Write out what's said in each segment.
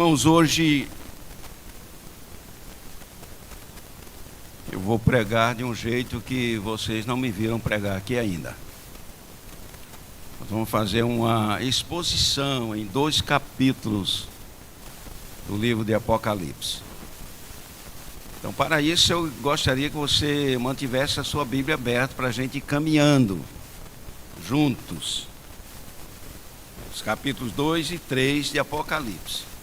Irmãos, hoje eu vou pregar de um jeito que vocês não me viram pregar aqui ainda. Nós vamos fazer uma exposição em 2 capítulos do livro de Apocalipse. Então, para isso, eu gostaria que você mantivesse a sua Bíblia aberta para a gente ir caminhando juntos. Os capítulos 2 e 3 de Apocalipse.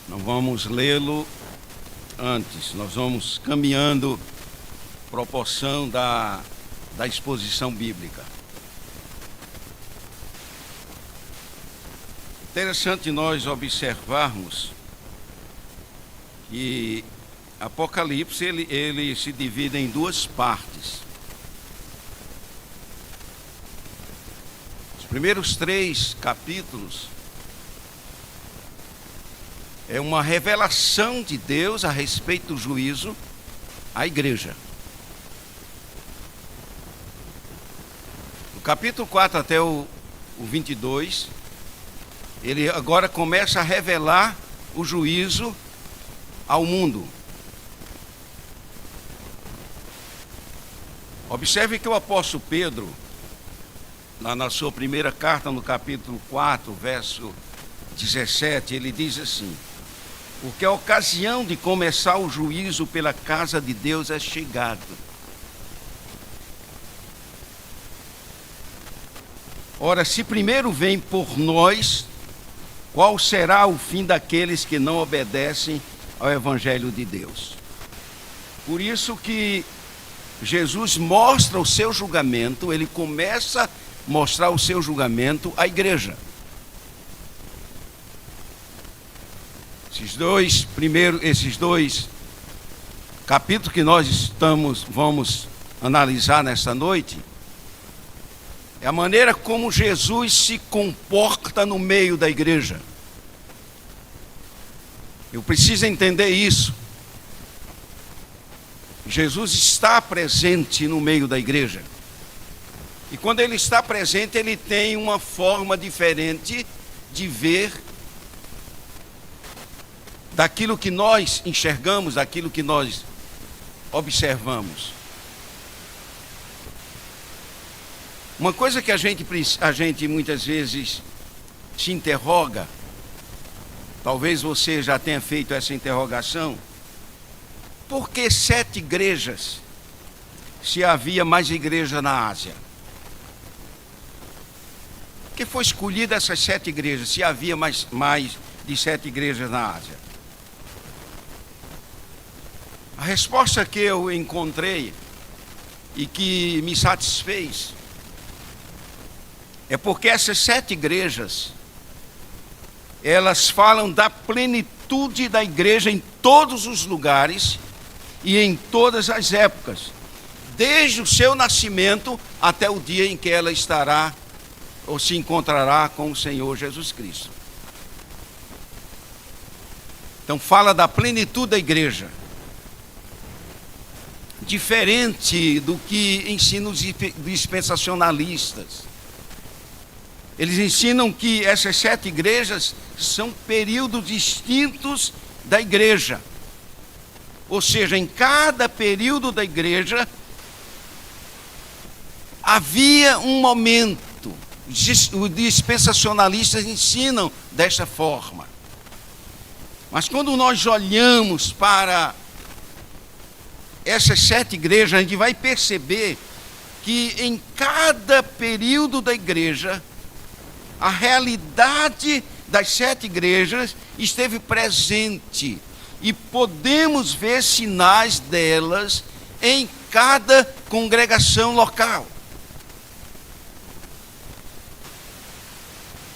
Não vamos lê-lo antes, nós vamos caminhando proporção da exposição bíblica. Interessante nós observarmos que Apocalipse ele se divide em 2 partes. Os primeiros 3 capítulos é uma revelação de Deus a respeito do juízo à igreja. Do capítulo 4 até o 22, ele agora começa a revelar o juízo ao mundo. Observe que o apóstolo Pedro, na sua primeira carta, no capítulo 4, verso 17, ele diz assim: porque a ocasião de começar o juízo pela casa de Deus é chegada. Ora, se primeiro vem por nós, qual será o fim daqueles que não obedecem ao Evangelho de Deus? Por isso que Jesus mostra o seu julgamento, ele começa a mostrar o seu julgamento à igreja. Esses dois capítulos que nós vamos analisar nesta noite, é a maneira como Jesus se comporta no meio da igreja. Eu preciso entender isso. Jesus está presente no meio da igreja. E quando ele está presente, ele tem uma forma diferente de ver daquilo que nós enxergamos, daquilo que nós observamos. Uma coisa que a gente muitas vezes se interroga, talvez você já tenha feito essa interrogação: por que 7 igrejas se havia mais igreja na Ásia? Por que foi escolhida essas 7 igrejas se havia mais de 7 igrejas na Ásia? A resposta que eu encontrei e que me satisfez é porque essas 7 igrejas, elas falam da plenitude da igreja em todos os lugares e em todas as épocas, desde o seu nascimento até o dia em que ela estará ou se encontrará com o Senhor Jesus Cristo. Então fala da plenitude da igreja. Diferente do que ensinam os dispensacionalistas. Eles ensinam que essas 7 igrejas são períodos distintos da igreja. Ou seja, em cada período da igreja havia um momento. Os dispensacionalistas ensinam desta forma. Mas quando nós olhamos para essas 7 igrejas, a gente vai perceber que em cada período da igreja, a realidade das 7 igrejas esteve presente e podemos ver sinais delas em cada congregação local.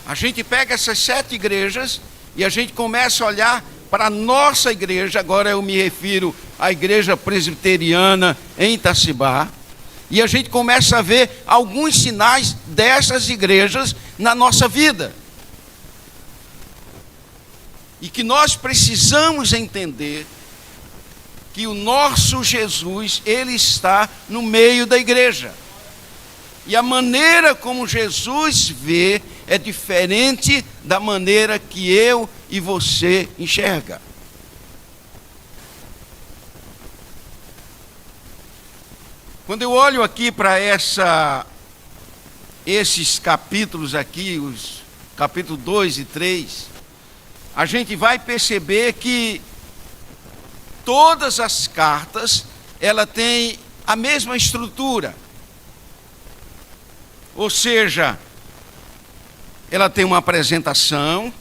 A gente pega essas 7 igrejas e a gente começa a olhar para a nossa igreja. Agora eu me refiro à igreja presbiteriana em Itacibá, e a gente começa a ver alguns sinais dessas igrejas na nossa vida. E que nós precisamos entender que o nosso Jesus, ele está no meio da igreja. E a maneira como Jesus vê é diferente da maneira que eu e você enxerga. Quando eu olho aqui para esses capítulos aqui, os capítulos 2 e 3, a gente vai perceber que todas as cartas, ela tem a mesma estrutura. Ou seja, ela tem uma apresentação,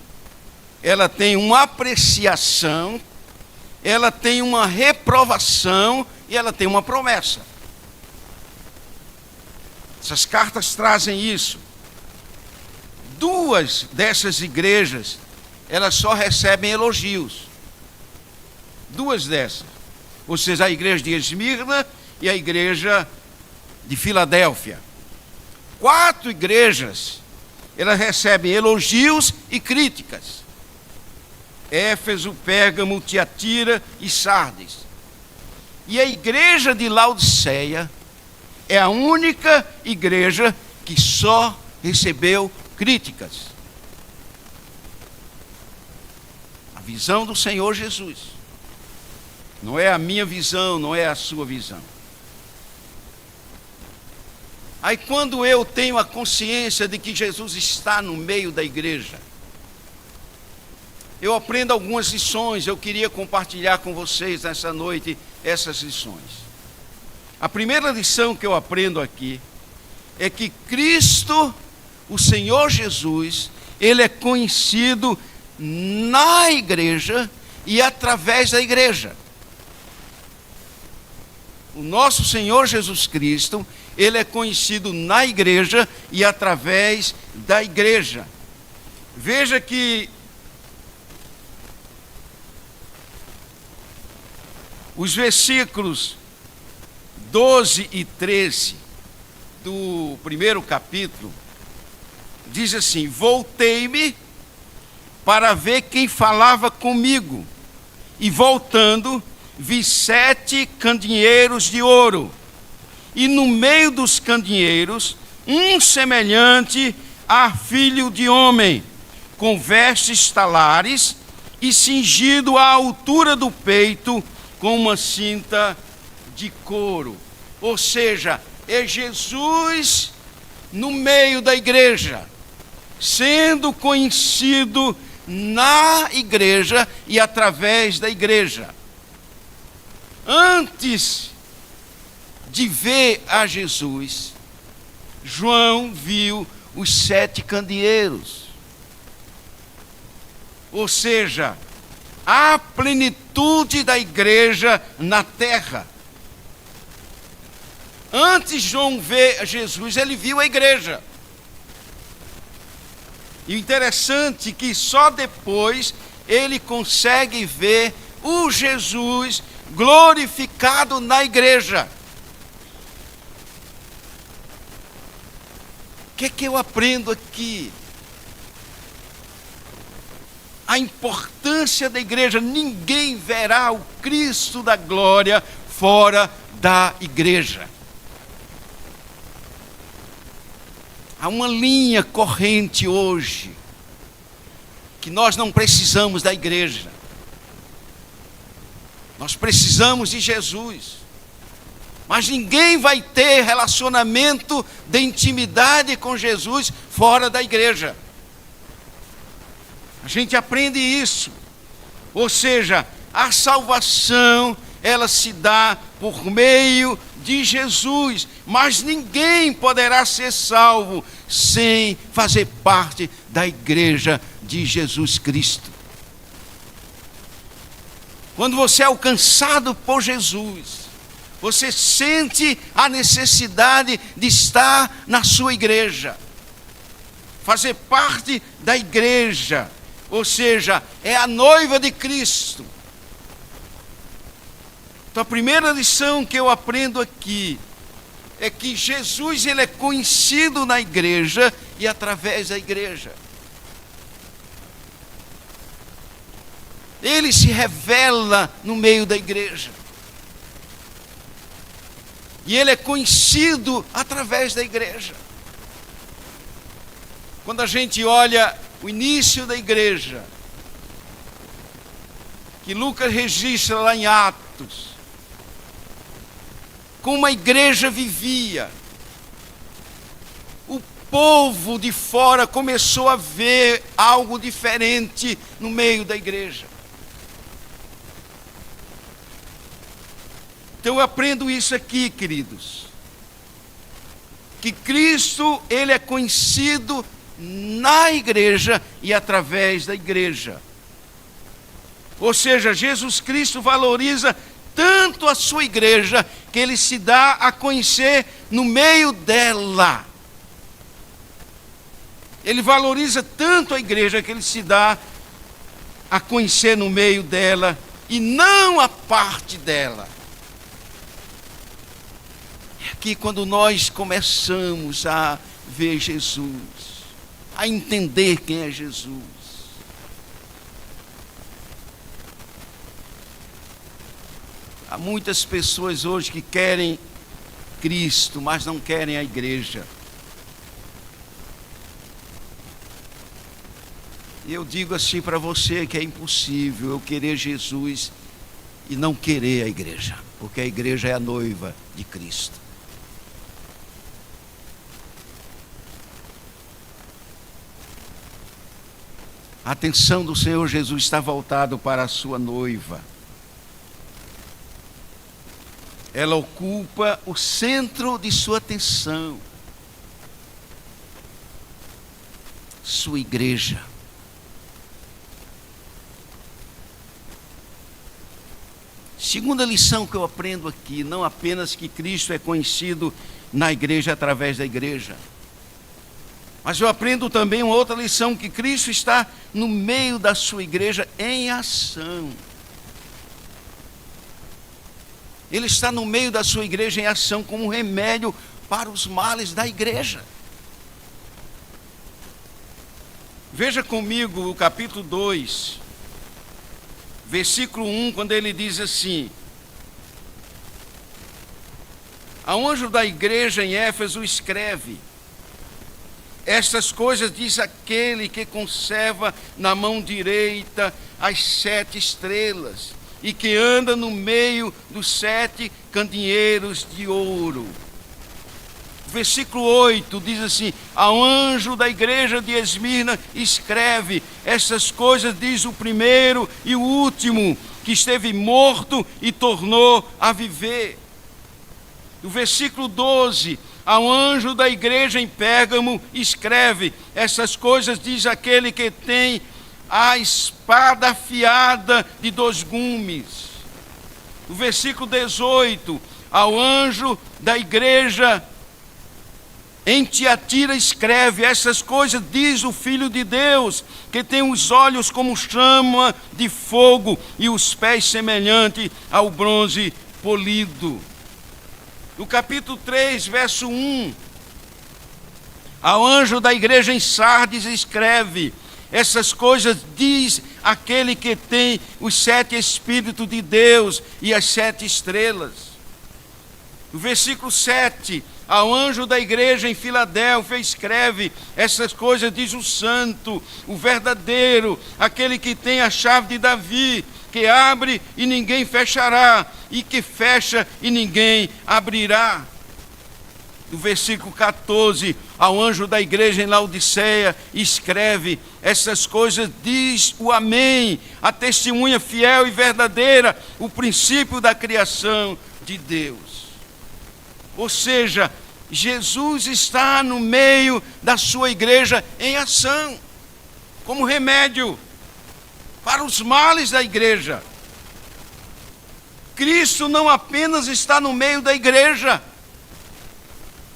ela tem uma apreciação, ela tem uma reprovação e ela tem uma promessa. Essas cartas trazem isso. Duas dessas igrejas, elas só recebem elogios. Duas dessas. Ou seja, a igreja de Esmirna e a igreja de Filadélfia. 4 igrejas, elas recebem elogios e críticas. Éfeso, Pérgamo, Tiatira e Sardes. E a igreja de Laodiceia é a única igreja que só recebeu críticas. A visão do Senhor Jesus. Não é a minha visão, não é a sua visão. Aí quando eu tenho a consciência de que Jesus está no meio da igreja, eu aprendo algumas lições. Eu queria compartilhar com vocês nessa noite essas lições. A primeira lição que eu aprendo aqui é que Cristo, o Senhor Jesus, Ele é conhecido na igreja e através da igreja. O nosso Senhor Jesus Cristo, Ele é conhecido na igreja e através da igreja. Veja que os versículos 12 e 13 do primeiro capítulo diz assim: voltei-me para ver quem falava comigo, e voltando vi 7 candeeiros de ouro, e no meio dos candeeiros um semelhante a filho de homem, com vestes talares e cingido à altura do peito com uma cinta de couro. Ou seja, é Jesus no meio da igreja, sendo conhecido na igreja e através da igreja. Antes de ver a Jesus, João viu os 7 candeeiros. Ou seja, a plenitude da igreja na terra. Antes de João ver Jesus, ele viu a igreja. E o interessante é que só depois ele consegue ver o Jesus glorificado na igreja. O que eu aprendo aqui? A importância da igreja. Ninguém verá o Cristo da glória fora da igreja. Há uma linha corrente hoje, que nós não precisamos da igreja. Nós precisamos de Jesus. Mas ninguém vai ter relacionamento de intimidade com Jesus fora da igreja. A gente aprende isso. Ou seja, a salvação, ela se dá por meio de Jesus, mas ninguém poderá ser salvo sem fazer parte da igreja de Jesus Cristo. Quando você é alcançado por Jesus, você sente a necessidade de estar na sua igreja, fazer parte da igreja, ou seja, é a noiva de Cristo. Então a primeira lição que eu aprendo aqui é que Jesus, ele é conhecido na igreja e através da igreja. Ele se revela no meio da igreja. E ele é conhecido através da igreja. Quando a gente olha o início da igreja, que Lucas registra lá em Atos, como a igreja vivia, o povo de fora começou a ver algo diferente no meio da igreja. Então eu aprendo isso aqui, queridos, que Cristo, ele é conhecido na igreja e através da igreja. Ou seja, Jesus Cristo valoriza tanto a sua igreja, que ele se dá a conhecer no meio dela. Ele valoriza tanto a igreja, que ele se dá a conhecer no meio dela, e não a parte dela. É aqui quando nós começamos a ver Jesus, a entender quem é Jesus. Há muitas pessoas hoje que querem Cristo, mas não querem a igreja. E eu digo assim para você que é impossível eu querer Jesus e não querer a igreja, porque a igreja é a noiva de Cristo. A atenção do Senhor Jesus está voltada para a sua noiva. Ela ocupa o centro de sua atenção. Sua igreja. Segunda lição que eu aprendo aqui, não apenas que Cristo é conhecido na igreja através da igreja, mas eu aprendo também uma outra lição, que Cristo está no meio da sua igreja em ação. Ele está no meio da sua igreja em ação como remédio para os males da igreja. Veja comigo o capítulo 2, versículo 1, quando ele diz assim: ao anjo da igreja em Éfeso escreve: estas coisas diz aquele que conserva na mão direita as 7 estrelas e que anda no meio dos 7 candeeiros de ouro. Versículo 8 diz assim: ao anjo da igreja de Esmirna escreve: essas coisas diz o primeiro e o último, que esteve morto e tornou a viver. O versículo 12: ao anjo da igreja em Pérgamo escreve: essas coisas diz aquele que tem a espada afiada de 2 gumes. O versículo 18: ao anjo da igreja em Tiatira escreve: essas coisas diz o Filho de Deus, que tem os olhos como chama de fogo e os pés semelhante ao bronze polido. No capítulo 3, verso 1, ao anjo da igreja em Sardes escreve: essas coisas diz aquele que tem os 7 Espíritos de Deus e as 7 estrelas. No versículo 7, ao anjo da igreja em Filadélfia escreve: essas coisas diz o santo, o verdadeiro, aquele que tem a chave de Davi, que abre e ninguém fechará, e que fecha e ninguém abrirá. No versículo 14, ao anjo da igreja em Laodiceia escreve: essas coisas diz o Amém, a testemunha fiel e verdadeira, o princípio da criação de Deus. Ou seja, Jesus está no meio da sua igreja em ação, como remédio para os males da igreja. Cristo não apenas está no meio da igreja,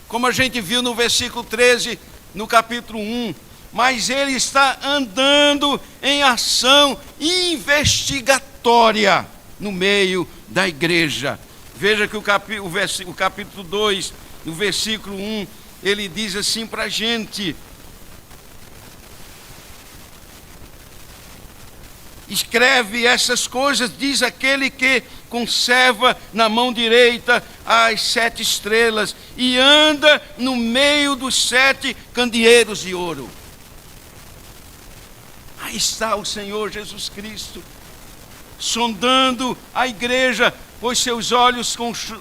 como a gente viu no versículo 13, no capítulo 1, mas ele está andando em ação investigatória no meio da igreja. Veja que o capítulo 2, no versículo 1, ele diz assim para a gente: escreve essas coisas, diz aquele que conserva na mão direita as 7 estrelas e anda no meio dos 7 candeeiros de ouro. Aí está o Senhor Jesus Cristo, sondando a igreja, pois seus olhos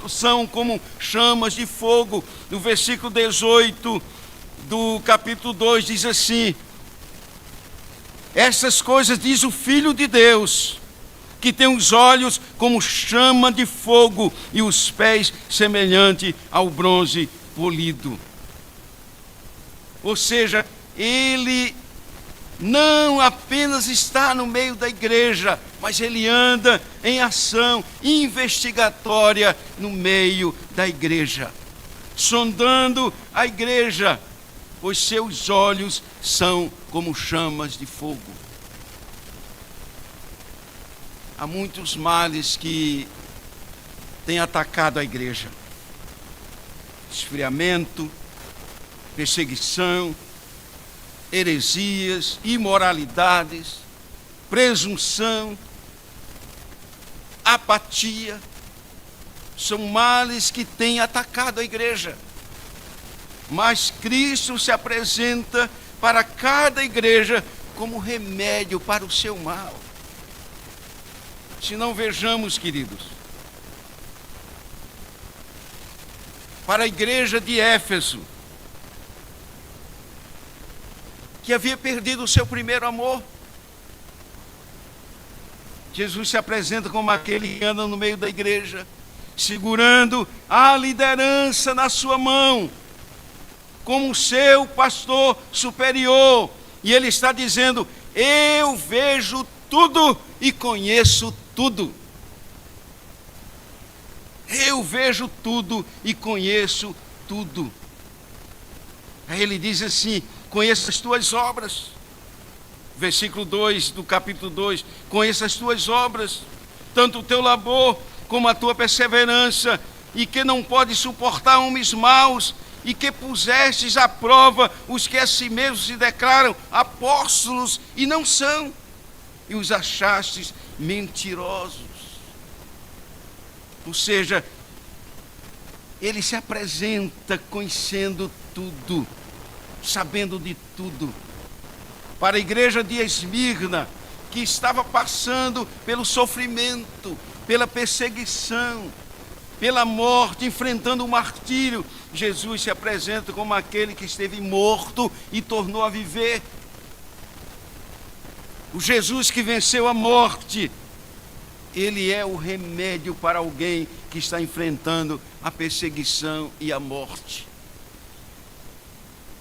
são como chamas de fogo. No versículo 18 do capítulo 2 diz assim: essas coisas diz o Filho de Deus, que tem os olhos como chama de fogo e os pés semelhante ao bronze polido. Ou seja, ele não apenas está no meio da igreja, mas ele anda em ação investigatória no meio da igreja, sondando a igreja, pois seus olhos são como chamas de fogo. Há muitos males que têm atacado a igreja: esfriamento, perseguição, heresias, imoralidades, presunção, apatia. São males que têm atacado a igreja. Mas Cristo se apresenta para cada igreja como remédio para o seu mal. Se não, vejamos, queridos, para a igreja de Éfeso, que havia perdido o seu primeiro amor, Jesus se apresenta como aquele que anda no meio da igreja, segurando a liderança na sua mão, como seu pastor superior, e ele está dizendo: eu vejo tudo e conheço tudo. Eu vejo tudo e conheço tudo. Aí ele diz assim: conheço as tuas obras. Versículo 2 do capítulo 2: conheço as tuas obras, tanto o teu labor como a tua perseverança, e que não podes suportar homens maus, e que pusestes à prova os que a si mesmos se declaram apóstolos e não são, e os achastes mentirosos. Ou seja, ele se apresenta conhecendo tudo, sabendo de tudo. Para a igreja de Esmirna, que estava passando pelo sofrimento, pela perseguição, pela morte, enfrentando o martírio, Jesus se apresenta como aquele que esteve morto e tornou a viver. O Jesus que venceu a morte, ele é o remédio para alguém que está enfrentando a perseguição e a morte.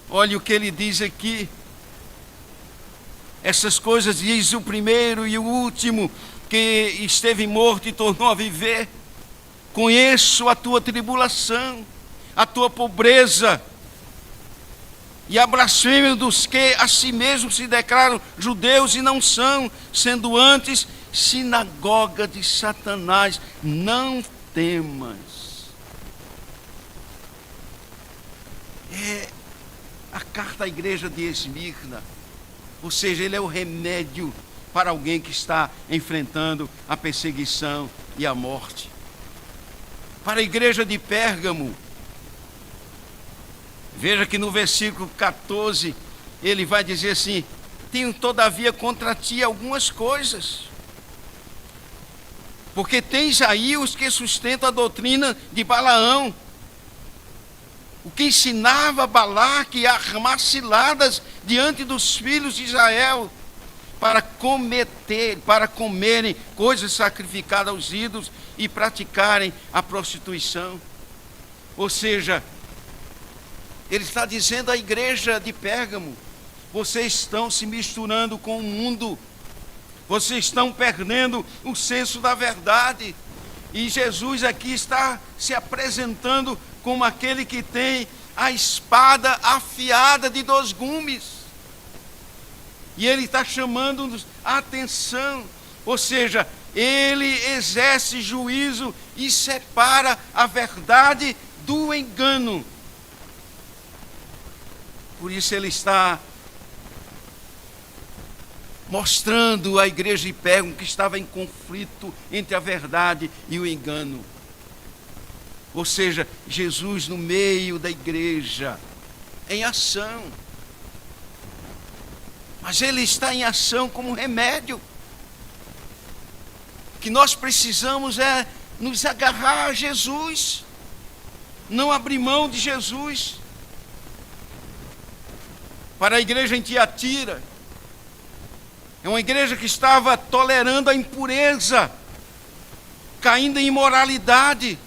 Olha o que ele diz aqui. Essas coisas diz o primeiro e o último, que esteve morto e tornou a viver. Conheço a tua tribulação, a tua pobreza e a blasfêmia dos que a si mesmos se declaram judeus e não são, sendo antes sinagoga de Satanás. Não temas. É a carta à igreja de Esmirna. Ou seja, ele é o remédio para alguém que está enfrentando a perseguição e a morte. Para a igreja de Pérgamo, veja que no versículo 14, ele vai dizer assim: tenho todavia contra ti algumas coisas, porque tens aí os que sustentam a doutrina de Balaão, o que ensinava Balaque a armar ciladas diante dos filhos de Israel, para comerem coisas sacrificadas aos ídolos e praticarem a prostituição. Ou seja, ele está dizendo à igreja de Pérgamo: vocês estão se misturando com o mundo, vocês estão perdendo o senso da verdade. E Jesus aqui está se apresentando como aquele que tem a espada afiada de 2 gumes. E ele está chamando-nos a atenção. Ou seja, ele exerce juízo e separa a verdade do engano. Por isso ele está mostrando à igreja de Pérgamo que estava em conflito entre a verdade e o engano. Ou seja, Jesus no meio da igreja, em ação. Mas ele está em ação como remédio. O que nós precisamos é nos agarrar a Jesus, não abrir mão de Jesus. Para a igreja em Tiatira, é uma igreja que estava tolerando a impureza, caindo em imoralidade.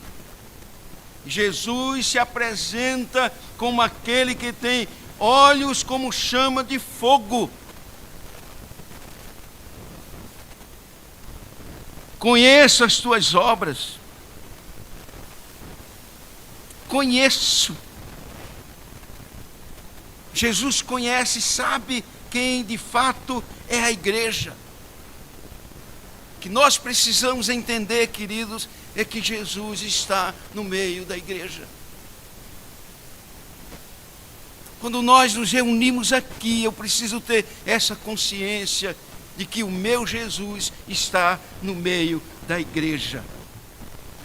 Jesus se apresenta como aquele que tem olhos como chama de fogo. Conheço as tuas obras. Conheço. Jesus conhece e sabe quem de fato é a igreja. O que nós precisamos entender, queridos, é que Jesus está no meio da igreja. Quando nós nos reunimos aqui, eu preciso ter essa consciência de que o meu Jesus está no meio da igreja.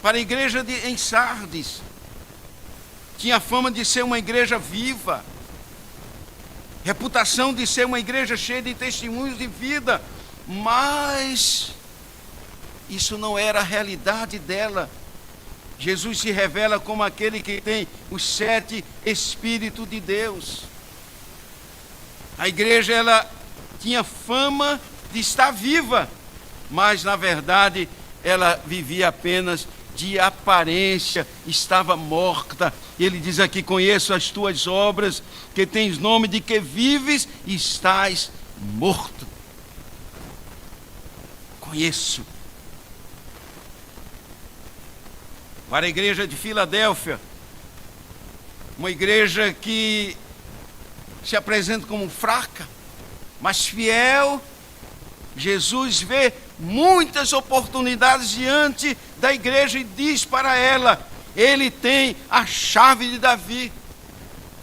Para a igreja em Sardes, tinha fama de ser uma igreja viva, reputação de ser uma igreja cheia de testemunhos de vida, mas isso não era a realidade dela. Jesus se revela como aquele que tem os 7 Espíritos de Deus. A igreja, ela tinha fama de estar viva, mas na verdade ela vivia apenas de aparência, estava morta. Ele diz aqui: conheço as tuas obras, que tens nome de que vives e estás morto. Conheço. Para a igreja de Filadélfia, uma igreja que se apresenta como fraca, mas fiel, Jesus vê muitas oportunidades diante da igreja e diz para ela: ele tem a chave de Davi.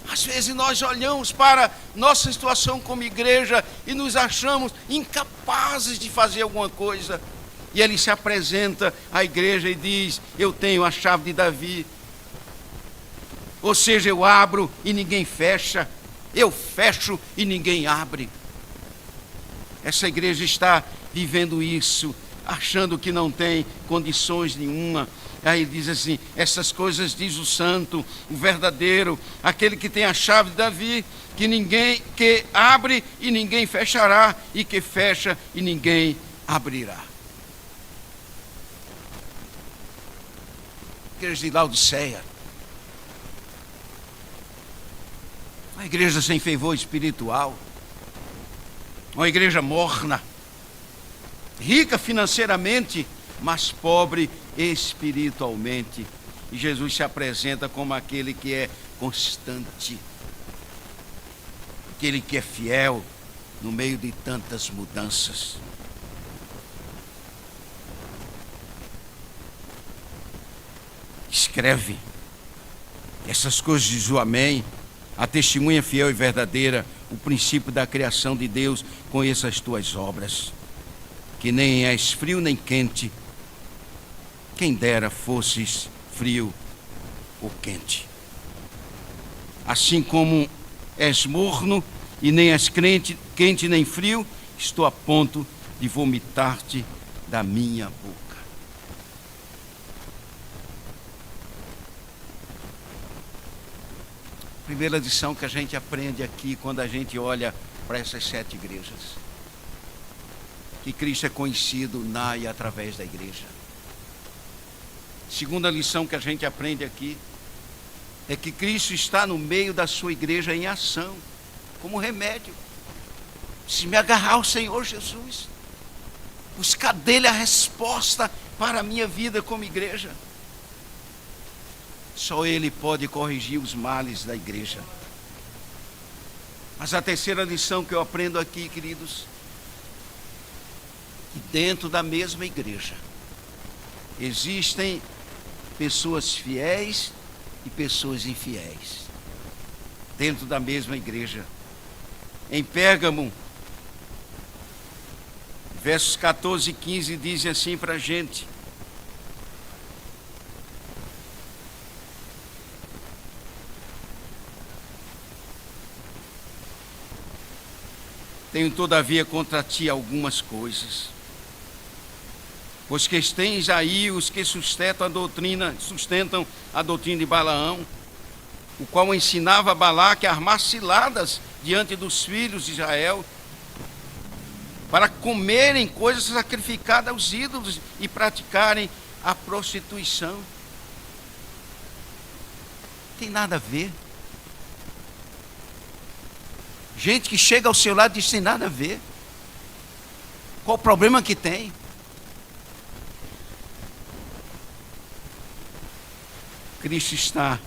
Às vezes nós olhamos para nossa situação como igreja e nos achamos incapazes de fazer alguma coisa. E ele se apresenta à igreja e diz: eu tenho a chave de Davi. Ou seja, eu abro e ninguém fecha, eu fecho e ninguém abre. Essa igreja está vivendo isso, achando que não tem condições nenhuma. Aí diz assim: essas coisas diz o santo, o verdadeiro, aquele que tem a chave de Davi, que abre e ninguém fechará, e que fecha e ninguém abrirá. Igreja de Laodiceia, uma igreja sem fervor espiritual, uma igreja morna, rica financeiramente, mas pobre espiritualmente. E Jesus se apresenta como aquele que é constante, aquele que é fiel no meio de tantas mudanças. Escreve essas coisas, diz o Amém, a testemunha fiel e verdadeira, o princípio da criação de Deus. Conheça as tuas obras, que nem és frio nem quente. Quem dera fosses frio ou quente. Assim como és morno e nem és quente nem frio, estou a ponto de vomitar-te da minha boca. Primeira lição que a gente aprende aqui quando a gente olha para essas 7 igrejas: que Cristo é conhecido na e através da igreja. Segunda lição que a gente aprende aqui é que Cristo está no meio da sua igreja em ação, como remédio. Se me agarrar ao Senhor Jesus, buscar dele a resposta para a minha vida como igreja. Só ele pode corrigir os males da igreja. Mas a terceira lição que eu aprendo aqui, queridos, que dentro da mesma igreja existem pessoas fiéis e pessoas infiéis. Dentro da mesma igreja. Em Pérgamo, Versos 14 e 15 dizem assim para a gente: tenho todavia contra ti algumas coisas, pois que tens aí os que sustentam a doutrina de Balaão, o qual ensinava a Balaque a armar ciladas diante dos filhos de Israel, para comerem coisas sacrificadas aos ídolos e praticarem a prostituição. Tem nada a ver. Gente que chega ao seu lado e diz: tem nada a ver. Qual o problema que tem? Cristo está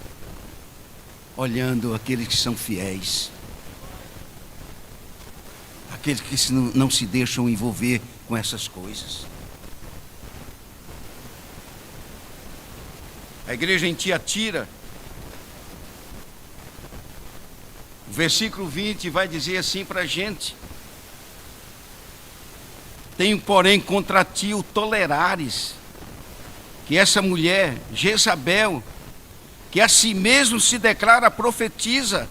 olhando aqueles que são fiéis, aqueles que não se deixam envolver com essas coisas. A igreja em Tiatira, o versículo 20 vai dizer assim para a gente: tenho, porém, contra ti o tolerares que essa mulher, Jezabel, que a si mesmo se declara profetiza,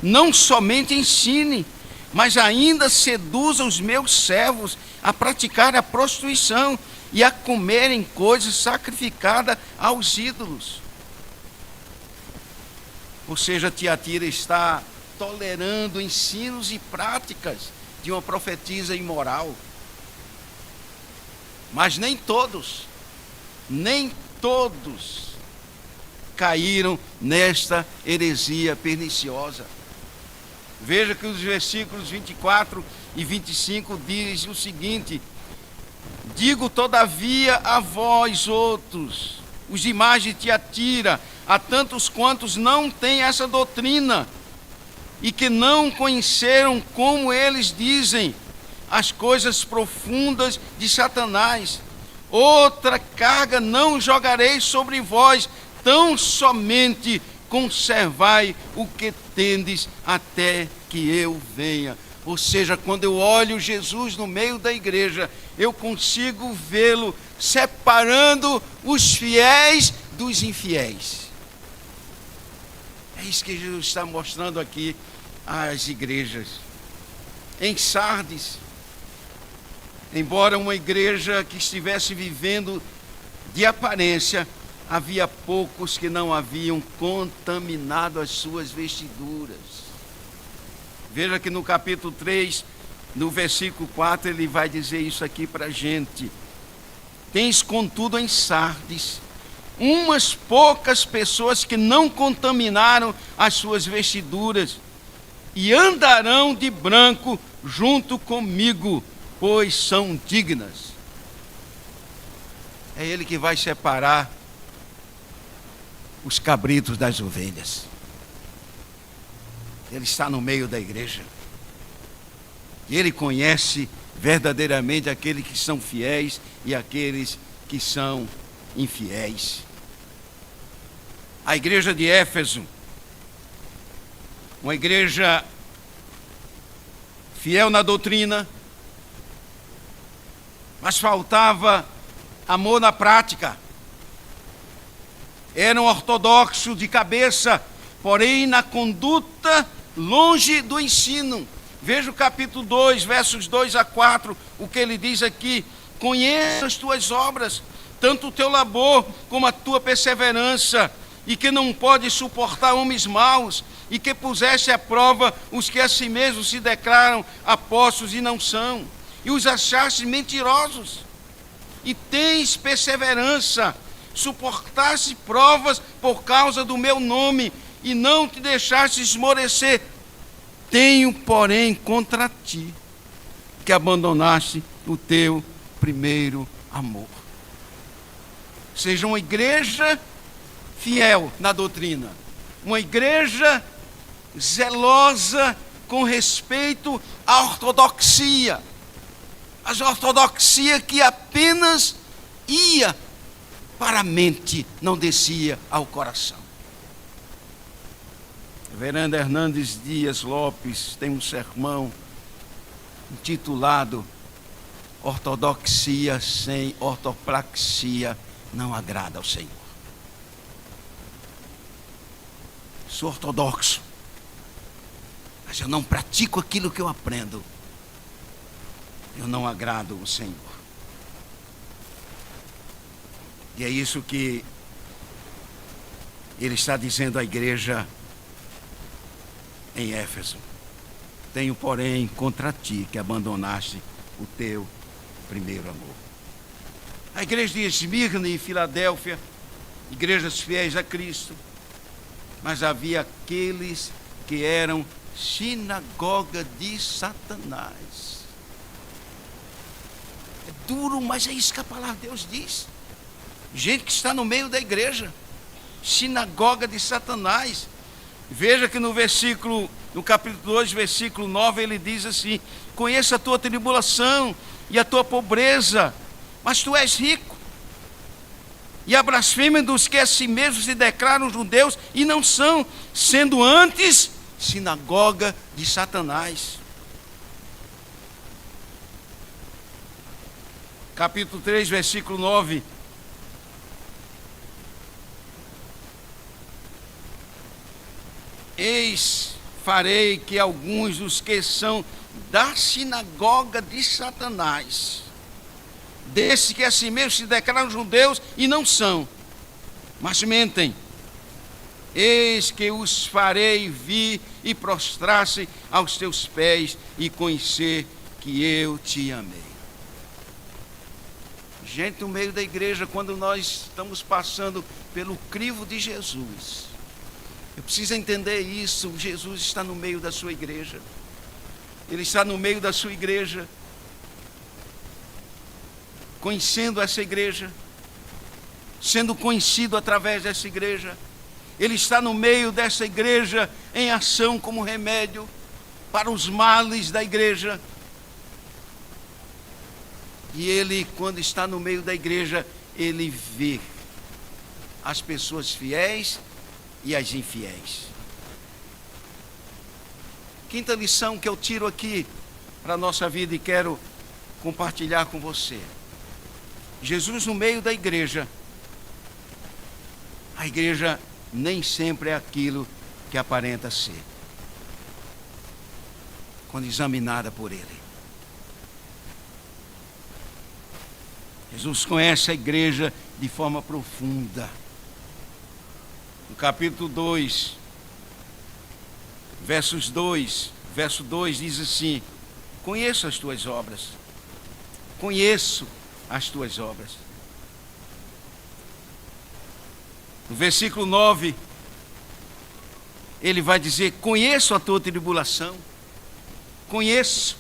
não somente ensine, mas ainda seduza os meus servos a praticar a prostituição e a comerem coisas sacrificadas aos ídolos. Ou seja, Tiatira está tolerando ensinos e práticas de uma profetisa imoral. Mas nem todos caíram nesta heresia perniciosa. Veja que os versículos 24 e 25 dizem o seguinte: digo todavia a vós outros, os demais de Tiatira, a tantos quantos não têm essa doutrina, e que não conheceram, como eles dizem, as coisas profundas de Satanás, outra carga não jogarei sobre vós, tão somente conservai o que tendes até que eu venha. Ou seja, quando eu olho Jesus no meio da igreja, eu consigo vê-lo separando os fiéis dos infiéis. É isso que Jesus está mostrando aqui às igrejas. Em Sardes, embora uma igreja que estivesse vivendo de aparência, havia poucos que não haviam contaminado as suas vestiduras. Veja que no capítulo 3, no versículo 4, ele vai dizer isso aqui para a gente: tens contudo em Sardes umas poucas pessoas que não contaminaram as suas vestiduras e andarão de branco junto comigo, pois são dignas. É ele que vai separar os cabritos das ovelhas. Ele está no meio da igreja. E ele conhece verdadeiramente aqueles que são fiéis e aqueles que são infiéis. A igreja de Éfeso, uma igreja fiel na doutrina, mas faltava amor na prática. Eram ortodoxos de cabeça, porém na conduta longe do ensino. Veja o capítulo 2, versos 2 a 4, o que ele diz aqui: conheça as tuas obras, tanto o teu labor como a tua perseverança, e que não pode suportar homens maus, e que puseste à prova os que a si mesmos se declaram apóstolos e não são, e os achaste mentirosos. E tens perseverança, suportaste provas por causa do meu nome, e não te deixaste esmorecer. Tenho, porém, contra ti, que abandonaste o teu primeiro amor. Seja uma igreja fiel na doutrina, uma igreja zelosa com respeito à ortodoxia, a ortodoxia que apenas ia para a mente, não descia ao coração. Veranda Hernandes Dias Lopes tem um sermão intitulado Ortodoxia sem ortopraxia não agrada ao Senhor. Sou ortodoxo, mas eu não pratico aquilo que eu aprendo. Eu não agrado o Senhor. E é isso que ele está dizendo à igreja em Éfeso. Tenho, porém, contra ti que abandonaste o teu primeiro amor. A igreja de Esmirna e Filadélfia, igrejas fiéis a Cristo, mas havia aqueles que eram sinagoga de Satanás. É duro, mas é isso que a palavra de Deus diz. Gente que está no meio da igreja, sinagoga de Satanás. Veja que no capítulo 2, versículo 9, ele diz assim: conheço a tua tribulação e a tua pobreza, mas tu és rico. E a blasfêmia dos que a si mesmos se declaram judeus e não são, sendo antes sinagoga de Satanás. Capítulo 3, versículo 9. Eis, farei que alguns dos que são da sinagoga de Satanás, desses que a si mesmos se declaram judeus e não são, mas mentem, eis que os farei vir e prostrar-se aos teus pés e conhecer que eu te amei. Gente, no meio da igreja, quando nós estamos passando pelo crivo de Jesus, eu preciso entender isso. Jesus está no meio da sua igreja. Ele está no meio da sua igreja, conhecendo essa igreja, sendo conhecido através dessa igreja. Ele está no meio dessa igreja em ação como remédio para os males da igreja. E ele, quando está no meio da igreja, ele vê as pessoas fiéis e as infiéis. Quinta lição que eu tiro aqui para a nossa vida e quero compartilhar com você. Jesus no meio da igreja. A igreja nem sempre é aquilo que aparenta ser, quando examinada por ele. Jesus conhece a igreja de forma profunda. No capítulo 2, verso 2 diz assim: conheço as tuas obras. Conheço as tuas obras. No versículo 9, ele vai dizer: conheço a tua tribulação. Conheço.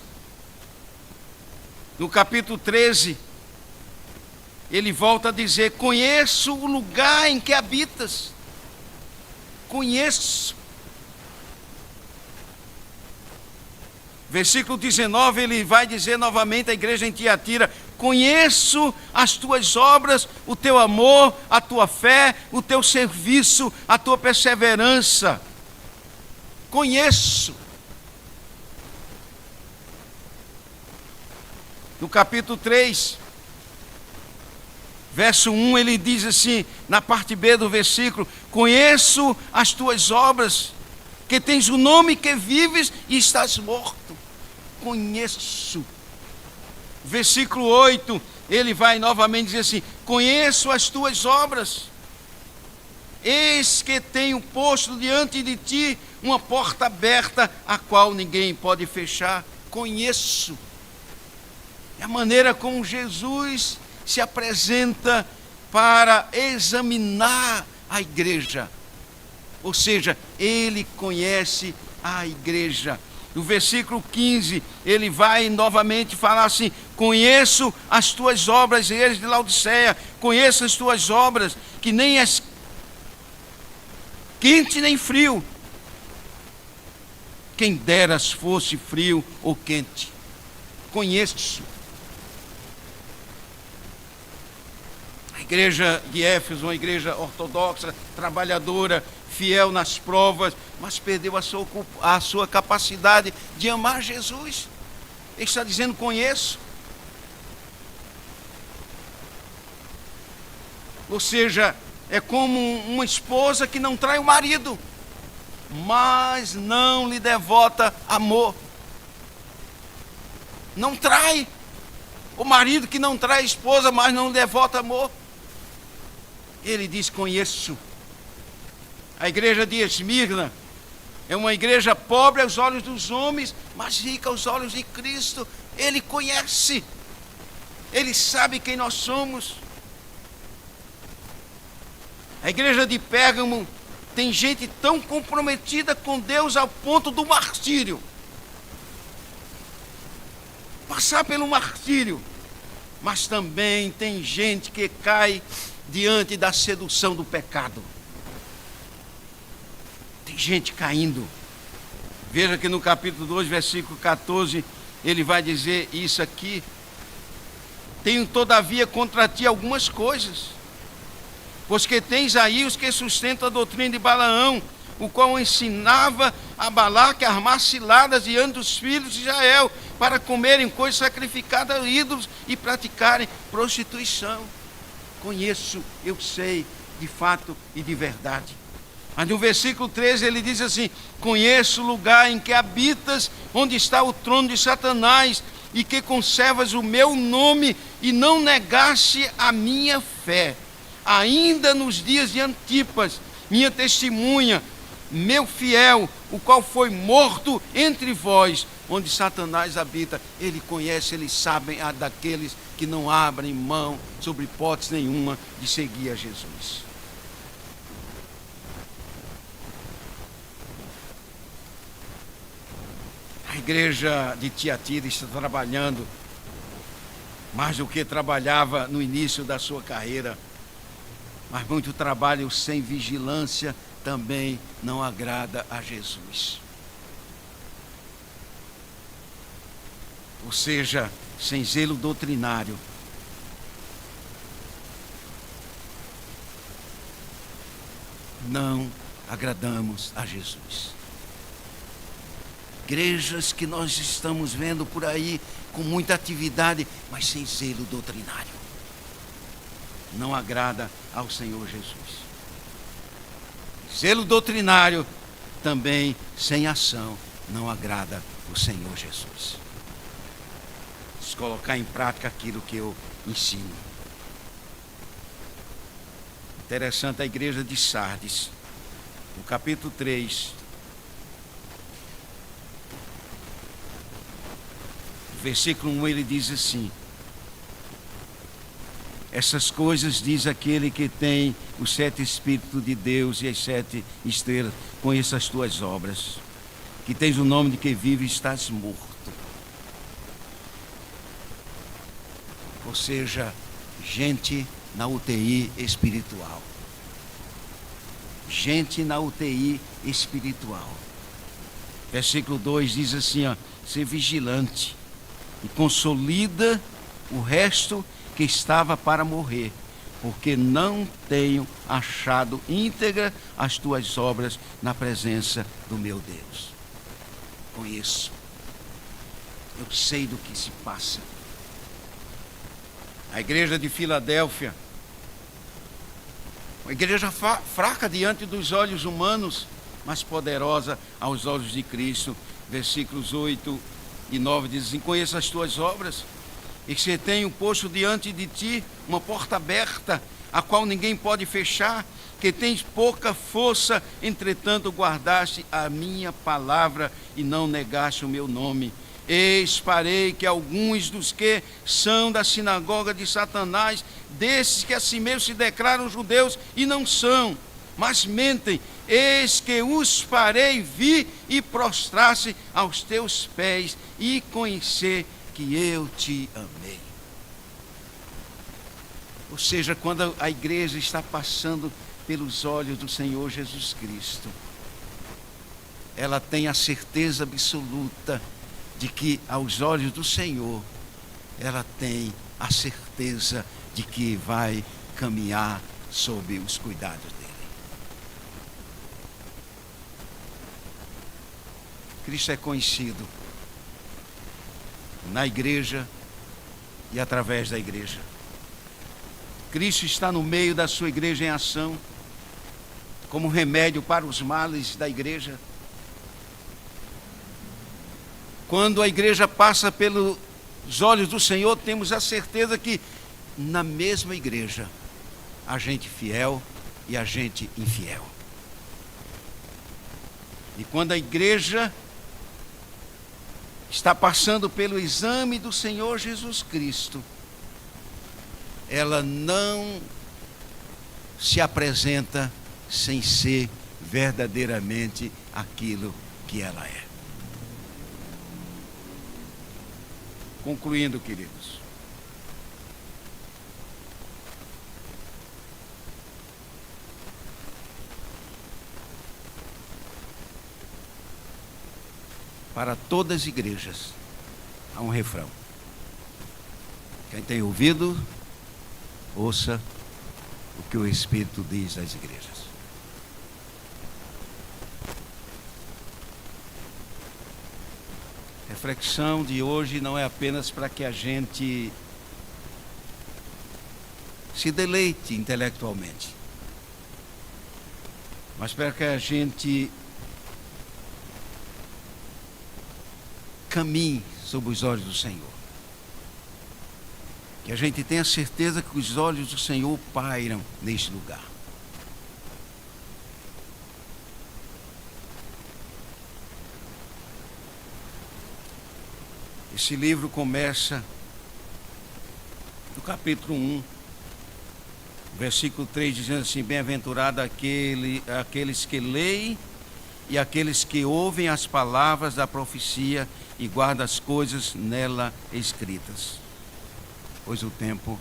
No capítulo 13, ele volta a dizer: conheço o lugar em que habitas. Conheço. Versículo 19, ele vai dizer novamente à igreja em Tiatira: conheço as tuas obras, o teu amor, a tua fé, o teu serviço, a tua perseverança. Conheço. No capítulo 3, verso 1, ele diz assim, na parte B do versículo: conheço as tuas obras, que tens o nome que vives e estás morto. Conheço. Versículo 8, ele vai novamente dizer assim: conheço as tuas obras, eis que tenho posto diante de ti uma porta aberta, a qual ninguém pode fechar. Conheço. É a maneira como Jesus se apresenta para examinar a igreja. Ou seja, ele conhece a igreja. No versículo 15, ele vai novamente falar assim: conheço as tuas obras, eles de Laodiceia, conheço as tuas obras, que nem és quente nem frio. Quem deras fosse frio ou quente. Conheço. A igreja de Éfeso, uma igreja ortodoxa, trabalhadora, fiel nas provas, mas perdeu a sua capacidade de amar Jesus. Ele está dizendo: conheço. Ou seja, é como uma esposa que não trai o marido, mas não lhe devota amor. Não trai. O marido que não trai a esposa, mas não lhe devota amor. Ele diz: conheço. A igreja de Esmirna é uma igreja pobre aos olhos dos homens, mas rica aos olhos de Cristo. Ele conhece. Ele sabe quem nós somos. A igreja de Pérgamo tem gente tão comprometida com Deus ao ponto do martírio. Passar pelo martírio. Mas também tem gente que cai diante da sedução do pecado. Tem gente caindo. Veja que no capítulo 2, versículo 14, ele vai dizer isso aqui: tenho todavia contra ti algumas coisas, pois que tens aí os que sustentam a doutrina de Balaão, o qual ensinava a Balaque a armar ciladas diante dos filhos de Israel, para comerem coisas sacrificadas a ídolos e praticarem prostituição. Conheço, eu sei, de fato e de verdade. Mas no versículo 13 ele diz assim: conheço o lugar em que habitas, onde está o trono de Satanás, e que conservas o meu nome e não negaste a minha fé, ainda nos dias de Antipas, minha testemunha, meu fiel, o qual foi morto entre vós, onde Satanás habita. Ele conhece, eles sabem daqueles que não abrem mão, sobre hipótese nenhuma, de seguir a Jesus. A igreja de Tiatira está trabalhando mais do que trabalhava no início da sua carreira, mas muito trabalho sem vigilância também não agrada a Jesus. Ou seja, sem zelo doutrinário, não agradamos a Jesus. Igrejas que nós estamos vendo por aí com muita atividade, mas sem zelo doutrinário, não agrada ao Senhor Jesus. Zelo doutrinário também sem ação não agrada o Senhor Jesus. Vamos colocar em prática aquilo que eu ensino. Interessante a igreja de Sardes, no capítulo 3, versículo 1, ele diz assim: essas coisas diz aquele que tem os 7 Espíritos de Deus e as 7 estrelas, conheça as tuas obras, que tens o nome de que vive e estás morto. Ou seja, gente na UTI espiritual. Gente na UTI espiritual. Versículo 2 diz assim, ser vigilante e consolida o resto que estava para morrer, porque não tenho achado íntegra as tuas obras na presença do meu Deus. Conheço, eu sei do que se passa. A igreja de Filadélfia, uma igreja fraca diante dos olhos humanos, mas poderosa aos olhos de Cristo. Versículos 8 e 9 diz assim: conheça as tuas obras, e que você tenha posto diante de ti uma porta aberta, a qual ninguém pode fechar, que tens pouca força, entretanto guardaste a minha palavra e não negaste o meu nome. Eis, parei que alguns dos que são da sinagoga de Satanás, desses que a si mesmos se declaram judeus e não são, mas mentem, eis que os farei vir e prostrar-se aos teus pés e conhecer que eu te amei. Ou seja, quando a igreja está passando pelos olhos do Senhor Jesus Cristo, ela tem a certeza absoluta de que aos olhos do Senhor, ela tem a certeza de que vai caminhar sob os cuidados dele. Cristo é conhecido na igreja e através da igreja. Cristo está no meio da sua igreja em ação, como remédio para os males da igreja. Quando a igreja passa pelos olhos do Senhor, temos a certeza que na mesma igreja há gente fiel e há gente infiel. E quando a igreja está passando pelo exame do Senhor Jesus Cristo, ela não se apresenta sem ser verdadeiramente aquilo que ela é. Concluindo, queridos, para todas as igrejas há um refrão: quem tem ouvido, ouça o que o Espírito diz às igrejas. A reflexão de hoje não é apenas para que a gente se deleite intelectualmente, mas para que a gente caminhe sob os olhos do Senhor. Que a gente tenha certeza que os olhos do Senhor pairam neste lugar. Esse livro começa no capítulo 1, versículo 3, dizendo assim: bem-aventurado aqueles que leem e aqueles que ouvem as palavras da profecia e guardam as coisas nela escritas, pois o tempo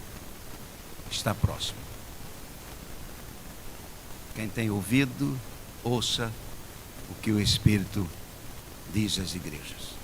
está próximo. Quem tem ouvido, ouça o que o Espírito diz às igrejas.